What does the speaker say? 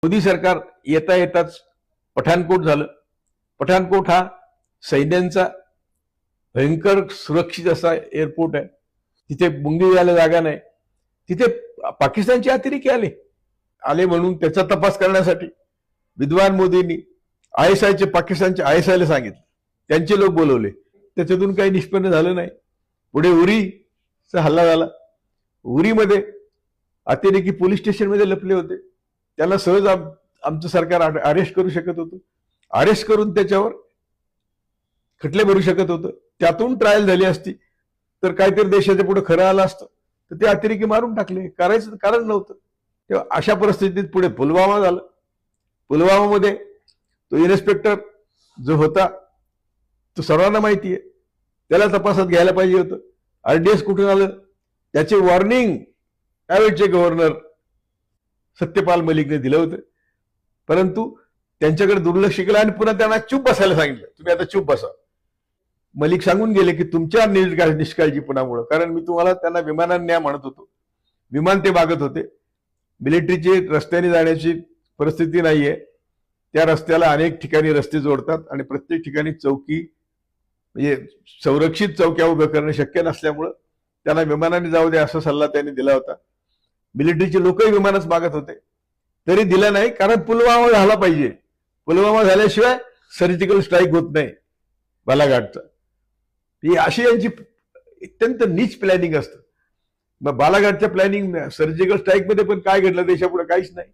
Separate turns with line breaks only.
मोदी सरकार येता येताच पठाणकोट झालं. पठाणकोट हा सैन्यांचा भयंकर सुरक्षित असा एअरपोर्ट आहे. तिथे मुंगी यायला जागा नाही. तिथे पाकिस्तानचे अतिरेकी आले म्हणून त्याचा तपास करण्यासाठी विद्वान मोदींनी ISIचे पाकिस्तानच्या ISIला सांगितलं. त्यांचे लोक बोलवले. त्याच्यातून काही निष्पन्न झालं नाही. पुढे उरीचा हल्ला झाला. उरीमध्ये अतिरेकी पोलीस स्टेशनमध्ये लपले होते. त्याला सहज आमचं सरकार अरेस्ट करू शकत होतं. अरेस्ट करून त्याच्यावर खटले भरू शकत होतं. त्यातून ट्रायल झाली असती तर काहीतरी देशाच्या पुढे खरं आलं असतं. तर ते अतिरेकी मारून टाकले. करायचं कारण नव्हतं. तेव्हा अशा परिस्थितीत पुढे पुलवामा झालं. पुलवामामध्ये तो इन्स्पेक्टर जो होता तो सर्वांना माहिती आहे. त्याला तपासात घ्यायला पाहिजे होतं. RDS कुठून आलं? त्याचे वॉर्निंग त्यावेळचे गव्हर्नर सत्यपाल मलिकने दिलं होतं. परंतु त्यांच्याकडे दुर्लक्ष केलं आणि पुन्हा त्यांना चूप बसायला सांगितलं. तुम्ही आता चूप बसा. मलिक सांगून गेले की तुमच्या निष्काळजीपणामुळे, कारण मी तुम्हाला त्यांना विमानाने न्या म्हणत होतो. विमान ते मागत होते. मिलिटरीचे रस्त्याने जाण्याची परिस्थिती नाहीये. त्या रस्त्याला अनेक ठिकाणी रस्ते जोडतात आणि प्रत्येक ठिकाणी चौकी म्हणजे संरक्षित चौक्या उभ्या करणं शक्य नसल्यामुळं त्यांना विमानाने जाऊ दे असा सल्ला त्यांनी दिला होता. मिलिटरीचे लोकही विमानच मागत होते. तरी दिलं नाही, कारण पुलवामा झाला पाहिजे. पुलवामा झाल्याशिवाय सर्जिकल स्ट्राईक होत नाही बालाघाटचा. ही अशी यांची अत्यंत नीच प्लॅनिंग असतं. मग बालाघाटच्या प्लॅनिंग सर्जिकल स्ट्राईक मध्ये पण काय घडलं देशापुढे? काहीच नाही.